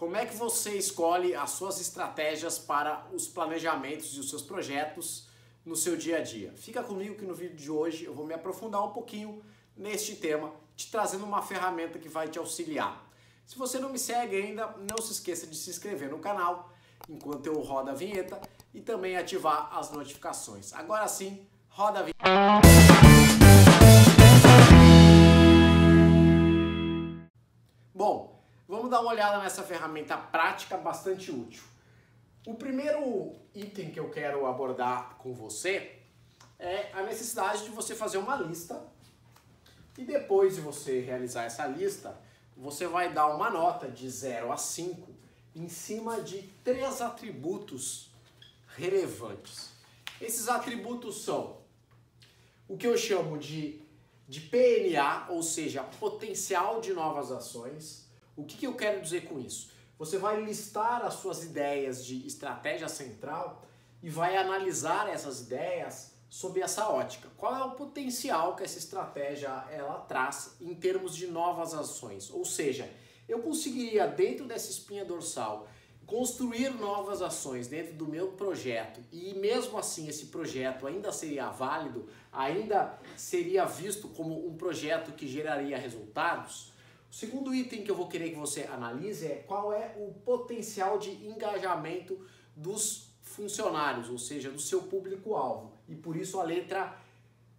como é que você escolhe as suas estratégias para os planejamentos e os seus projetos no seu dia a dia? Fica comigo que no vídeo de hoje eu vou me aprofundar um pouquinho neste tema, te trazendo uma ferramenta que vai te auxiliar. Se você não me segue ainda, não se esqueça de se inscrever no canal enquanto eu rodo a vinheta e também ativar as notificações. Agora sim, roda a vinheta. Bom, vamos dar uma olhada nessa ferramenta prática bastante útil. O primeiro item que eu quero abordar com você é a necessidade de você fazer uma lista e depois de você realizar essa lista, você vai dar uma nota de 0 a 5 em cima de 3 atributos relevantes. Esses atributos são o que eu chamo de PNA, ou seja, potencial de novas ações. O que eu quero dizer com isso? Você vai listar as suas ideias de estratégia central e vai analisar essas ideias sob essa ótica. Qual é o potencial que essa estratégia ela traz em termos de novas ações? Ou seja, eu conseguiria, dentro dessa espinha dorsal, construir novas ações dentro do meu projeto e mesmo assim esse projeto ainda seria válido, ainda seria visto como um projeto que geraria resultados? O segundo item que eu vou querer que você analise é qual é o potencial de engajamento dos funcionários, ou seja, do seu público-alvo. E por isso a letra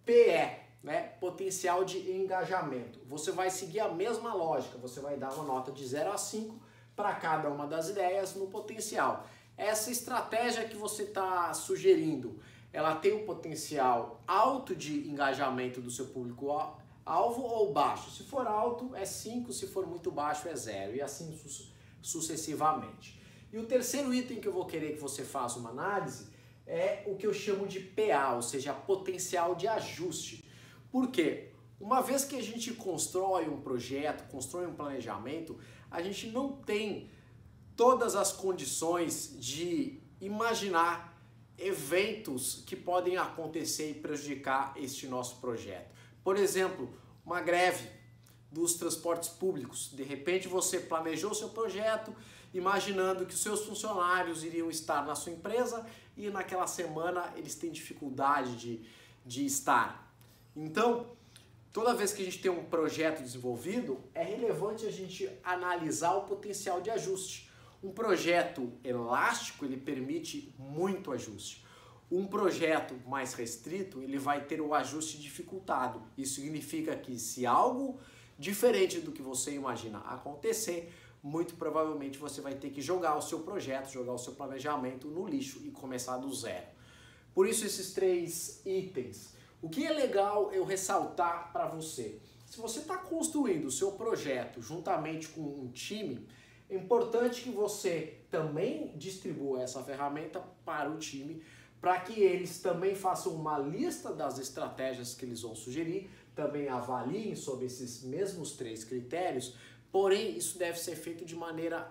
PE, né? Potencial de engajamento. Você vai seguir a mesma lógica, você vai dar uma nota de 0 a 5 para cada uma das ideias no potencial. Essa estratégia que você está sugerindo, ela tem um potencial alto de engajamento do seu público-alvo ou baixo? Se for alto é 5, se for muito baixo é 0 e assim sucessivamente. E o terceiro item que eu vou querer que você faça uma análise é o que eu chamo de PA, ou seja, potencial de ajuste. Por quê? Uma vez que a gente constrói um projeto, constrói um planejamento, a gente não tem todas as condições de imaginar eventos que podem acontecer e prejudicar este nosso projeto. Por exemplo, uma greve dos transportes públicos. De repente você planejou seu projeto imaginando que os seus funcionários iriam estar na sua empresa e naquela semana eles têm dificuldade de estar. Então, toda vez que a gente tem um projeto desenvolvido, é relevante a gente analisar o potencial de ajuste. Um projeto elástico, ele permite muito ajuste. Um projeto mais restrito, ele vai ter o ajuste dificultado. Isso significa que se algo diferente do que você imagina acontecer, muito provavelmente você vai ter que jogar o seu projeto, jogar o seu planejamento no lixo e começar do zero. Por isso esses 3 itens. O que é legal eu ressaltar para você? Se você está construindo o seu projeto juntamente com um time, é importante que você também distribua essa ferramenta para o time, para que eles também façam uma lista das estratégias que eles vão sugerir, também avaliem sobre esses mesmos 3 critérios, porém isso deve ser feito de maneira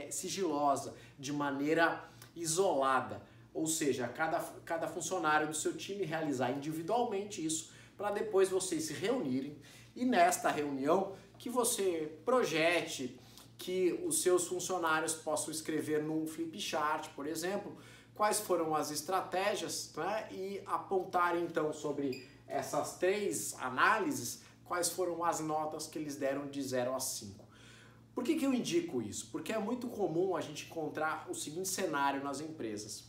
sigilosa, de maneira isolada, ou seja, cada funcionário do seu time realizar individualmente isso, para depois vocês se reunirem e nesta reunião que você projete, que os seus funcionários possam escrever num flip chart, por exemplo, quais foram as estratégias, né? E apontar então sobre essas 3 análises quais foram as notas que eles deram de 0 a 5. Por que eu indico isso? Porque é muito comum a gente encontrar o seguinte cenário nas empresas.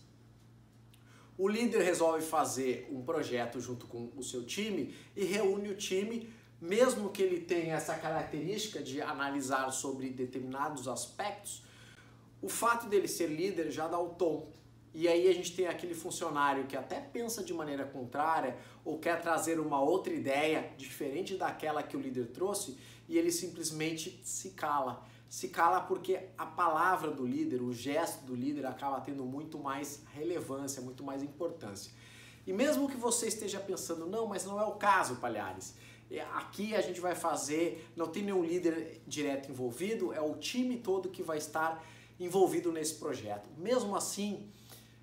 O líder resolve fazer um projeto junto com o seu time e reúne o time, mesmo que ele tenha essa característica de analisar sobre determinados aspectos, o fato dele ser líder já dá o tom. E aí a gente tem aquele funcionário que até pensa de maneira contrária ou quer trazer uma outra ideia diferente daquela que o líder trouxe e ele simplesmente se cala. Se cala porque a palavra do líder, o gesto do líder acaba tendo muito mais relevância, muito mais importância. E mesmo que você esteja pensando, não, mas não é o caso, Palhares. Aqui a gente vai fazer, não tem nenhum líder direto envolvido, é o time todo que vai estar envolvido nesse projeto. Mesmo assim,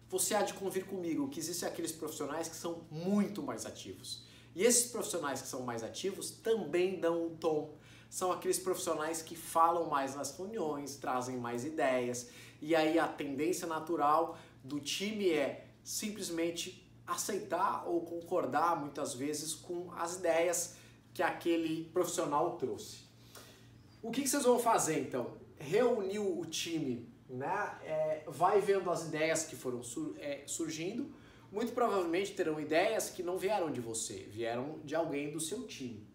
você há de convir comigo que existem aqueles profissionais que são muito mais ativos. E esses profissionais que são mais ativos também dão um tom, são aqueles profissionais que falam mais nas reuniões, trazem mais ideias, e aí a tendência natural do time é simplesmente aceitar ou concordar muitas vezes com as ideias que aquele profissional trouxe. O que vocês vão fazer então? Reuniu o time, né? Vai vendo as ideias que foram surgindo. Muito provavelmente terão ideias que não vieram de você, vieram de alguém do seu time.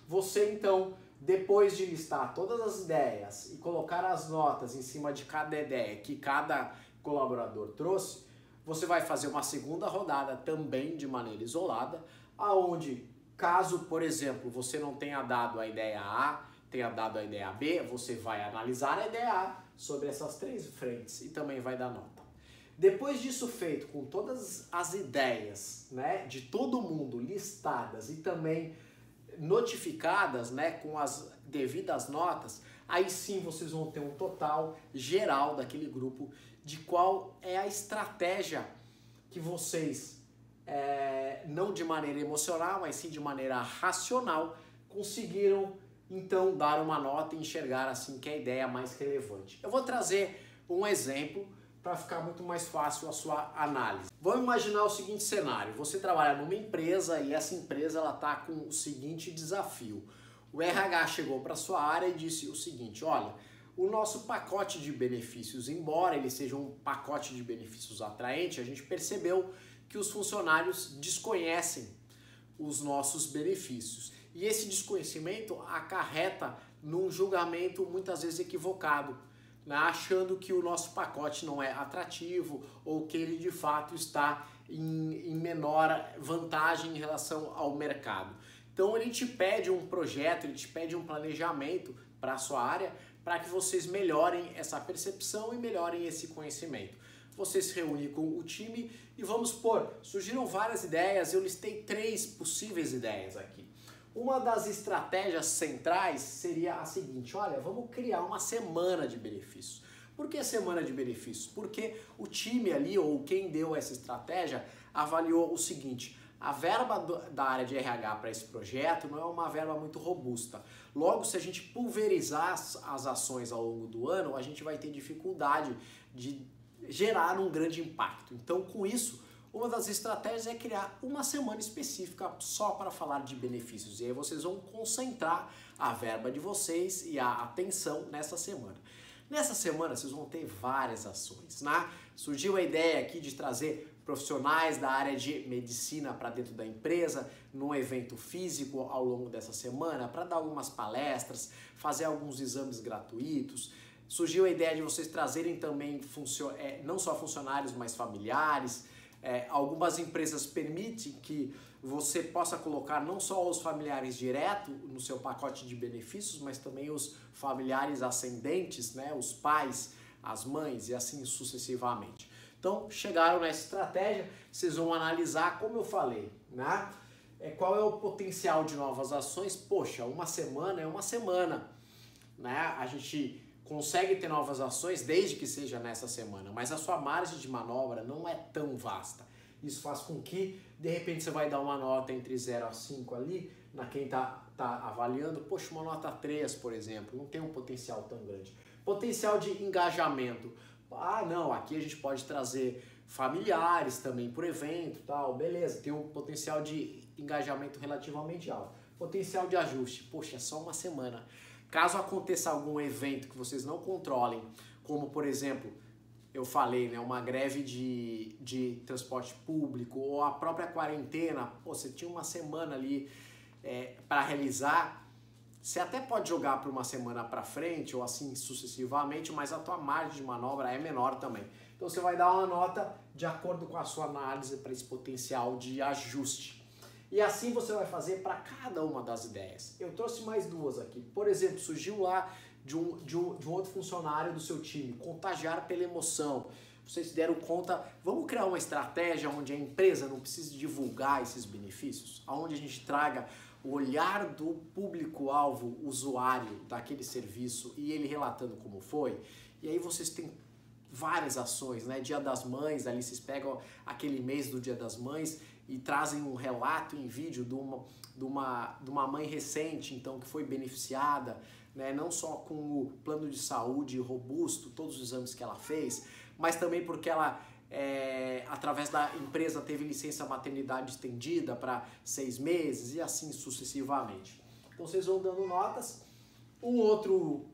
Você então, depois de listar todas as ideias e colocar as notas em cima de cada ideia que cada colaborador trouxe, você vai fazer uma segunda rodada também de maneira isolada, aonde, caso, por exemplo, você não tenha dado a ideia A, tenha dado a ideia B, você vai analisar a ideia A sobre essas 3 frentes e também vai dar nota. Depois disso feito, com todas as ideias, né, de todo mundo listadas e também notificadas, né, com as devidas notas, aí sim vocês vão ter um total geral daquele grupo de qual é a estratégia que vocês, não de maneira emocional, mas sim de maneira racional, conseguiram então dar uma nota e enxergar assim que é a ideia mais relevante. Eu vou trazer um exemplo para ficar muito mais fácil a sua análise. Vamos imaginar o seguinte cenário: você trabalha numa empresa e essa empresa ela está com o seguinte desafio. O RH chegou para sua área e disse o seguinte: olha, o nosso pacote de benefícios, embora ele seja um pacote de benefícios atraente, a gente percebeu que os funcionários desconhecem os nossos benefícios. E esse desconhecimento acarreta num julgamento muitas vezes equivocado, né, achando que o nosso pacote não é atrativo ou que ele de fato está em menor vantagem em relação ao mercado. Então ele te pede um projeto, ele te pede um planejamento para a sua área para que vocês melhorem essa percepção e melhorem esse conhecimento. Você se reúne com o time e vamos supor, surgiram várias ideias, eu listei 3 possíveis ideias aqui. Uma das estratégias centrais seria a seguinte: olha, vamos criar uma semana de benefícios. Por que semana de benefícios? Porque o time ali, ou quem deu essa estratégia, avaliou o seguinte: a verba da área de RH para esse projeto não é uma verba muito robusta. Logo, se a gente pulverizar as ações ao longo do ano, a gente vai ter dificuldade de gerar um grande impacto. Então, com isso, uma das estratégias é criar uma semana específica só para falar de benefícios. E aí vocês vão concentrar a verba de vocês e a atenção nessa semana. Nessa semana vocês vão ter várias ações, né? Surgiu a ideia aqui de trazer profissionais da área de medicina para dentro da empresa, num evento físico ao longo dessa semana, para dar algumas palestras, fazer alguns exames gratuitos. Surgiu a ideia de vocês trazerem também não só funcionários, mas familiares. Algumas empresas permitem que você possa colocar não só os familiares direto no seu pacote de benefícios, mas também os familiares ascendentes, né, os pais, as mães e assim sucessivamente. Então, chegaram nessa estratégia, vocês vão analisar, como eu falei, né? Qual é o potencial de novas ações? Poxa, uma semana é uma semana, né? A gente consegue ter novas ações desde que seja nessa semana, mas a sua margem de manobra não é tão vasta. Isso faz com que, de repente, você vai dar uma nota entre 0 a 5 ali, na quem tá avaliando, poxa, uma nota 3, por exemplo, não tem um potencial tão grande. Potencial de engajamento. Ah, não, aqui a gente pode trazer familiares também por evento, tal, beleza, tem um potencial de engajamento relativamente alto. Potencial de ajuste, poxa, é só uma semana. Caso aconteça algum evento que vocês não controlem, como por exemplo, eu falei, né, uma greve de transporte público ou a própria quarentena, você tinha uma semana ali para realizar, você até pode jogar para uma semana para frente ou assim sucessivamente, mas a tua margem de manobra é menor também. Então você vai dar uma nota de acordo com a sua análise para esse potencial de ajuste. E assim você vai fazer para cada uma das ideias. Eu trouxe mais 2 aqui. Por exemplo, surgiu lá de um outro funcionário do seu time, contagiar pela emoção. Vocês se deram conta, vamos criar uma estratégia onde a empresa não precise divulgar esses benefícios, onde a gente traga o olhar do público-alvo, usuário daquele serviço e ele relatando como foi. E aí vocês têm várias ações, né? Dia das Mães, ali vocês pegam aquele mês do Dia das Mães e trazem um relato em vídeo de uma mãe recente, então, que foi beneficiada, né, não só com o plano de saúde robusto, todos os exames que ela fez, mas também porque ela, através da empresa, teve licença maternidade estendida para 6 meses e assim sucessivamente. Então vocês vão dando notas. Um outro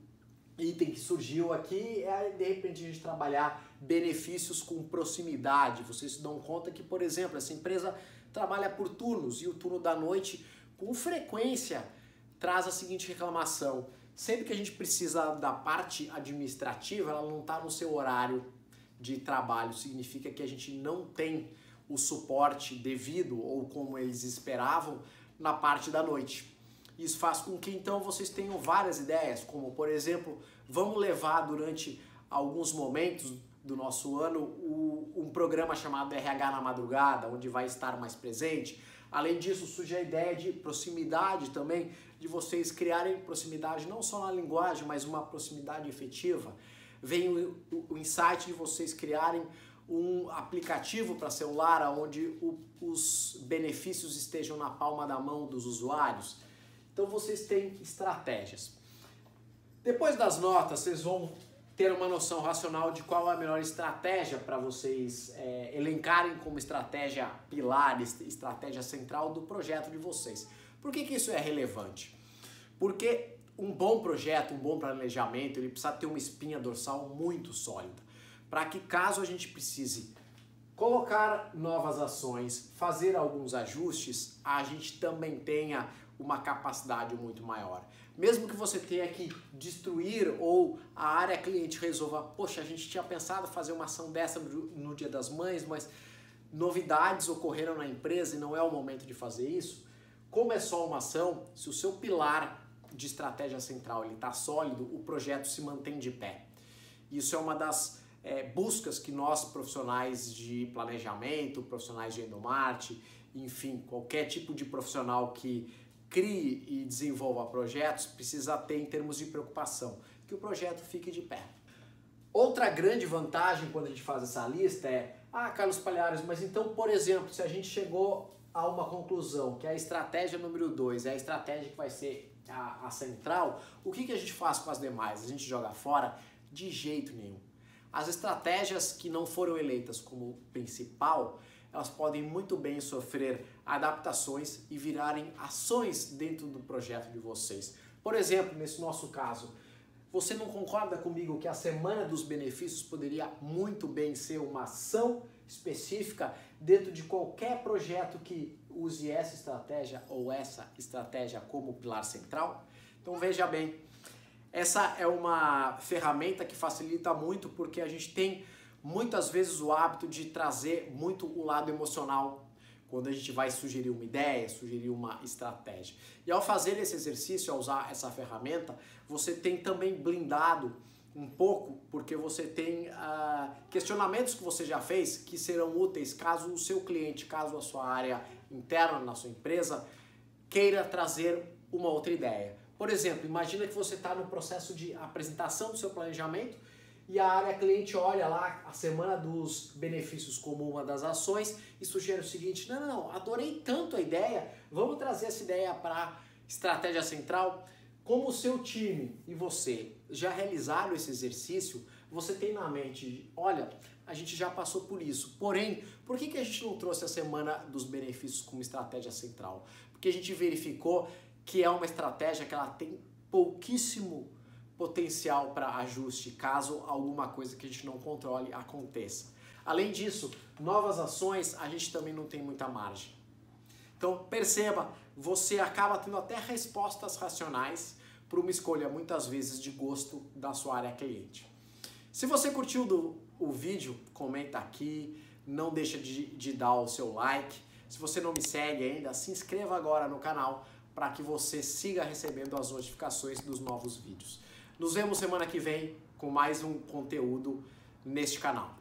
item que surgiu aqui é, de repente, a gente trabalhar benefícios com proximidade. Vocês se dão conta que, por exemplo, essa empresa trabalha por turnos e o turno da noite, com frequência, traz a seguinte reclamação: sempre que a gente precisa da parte administrativa, ela não está no seu horário de trabalho, significa que a gente não tem o suporte devido ou como eles esperavam na parte da noite. Isso faz com que então vocês tenham várias ideias, como por exemplo, vamos levar durante alguns momentos do nosso ano um programa chamado RH na madrugada, onde vai estar mais presente. Além disso, surge a ideia de proximidade também, de vocês criarem proximidade não só na linguagem, mas uma proximidade efetiva. Vem o insight de vocês criarem um aplicativo para celular onde os benefícios estejam na palma da mão dos usuários. Então vocês têm estratégias. Depois das notas, vocês vão ter uma noção racional de qual é a melhor estratégia para vocês elencarem como estratégia pilar, estratégia central do projeto de vocês. Por que isso é relevante? Porque um bom projeto, um bom planejamento, ele precisa ter uma espinha dorsal muito sólida, para que caso a gente precise colocar novas ações, fazer alguns ajustes, a gente também tenha uma capacidade muito maior. Mesmo que você tenha que destruir ou a área cliente resolva, poxa, a gente tinha pensado fazer uma ação dessa no Dia das Mães, mas novidades ocorreram na empresa e não é o momento de fazer isso. Como é só uma ação, se o seu pilar de estratégia central está sólido, o projeto se mantém de pé. Isso é uma das buscas que nós, profissionais de planejamento, profissionais de endomarketing, enfim, qualquer tipo de profissional que crie e desenvolva projetos, precisa ter em termos de preocupação, que o projeto fique de pé. Outra grande vantagem quando a gente faz essa lista é, Carlos Palhares, mas então, por exemplo, se a gente chegou a uma conclusão que a estratégia número 2 é a estratégia que vai ser a central, o que a gente faz com as demais? A gente joga fora? De jeito nenhum. As estratégias que não foram eleitas como principal, elas podem muito bem sofrer adaptações e virarem ações dentro do projeto de vocês. Por exemplo, nesse nosso caso, você não concorda comigo que a Semana dos Benefícios poderia muito bem ser uma ação específica dentro de qualquer projeto que use essa estratégia ou essa estratégia como pilar central? Então veja bem, essa é uma ferramenta que facilita muito porque a gente tem muitas vezes o hábito de trazer muito o lado emocional quando a gente vai sugerir uma ideia, sugerir uma estratégia. E ao fazer esse exercício, ao usar essa ferramenta, você tem também blindado um pouco, porque você tem questionamentos que você já fez que serão úteis caso o seu cliente, caso a sua área interna na sua empresa queira trazer uma outra ideia. Por exemplo, imagina que você está no processo de apresentação do seu planejamento e a área cliente olha lá a Semana dos Benefícios como uma das ações e sugere o seguinte: não, adorei tanto a ideia, vamos trazer essa ideia para a estratégia central. Como o seu time e você já realizaram esse exercício, você tem na mente, olha, a gente já passou por isso, porém, por que a gente não trouxe a Semana dos Benefícios como estratégia central? Porque a gente verificou que é uma estratégia que ela tem pouquíssimo potencial para ajuste, caso alguma coisa que a gente não controle aconteça. Além disso, novas ações, a gente também não tem muita margem. Então, perceba, você acaba tendo até respostas racionais para uma escolha, muitas vezes, de gosto da sua área cliente. Se você curtiu o vídeo, comenta aqui, não deixa de dar o seu like. Se você não me segue ainda, se inscreva agora no canal para que você siga recebendo as notificações dos novos vídeos. Nos vemos semana que vem com mais um conteúdo neste canal.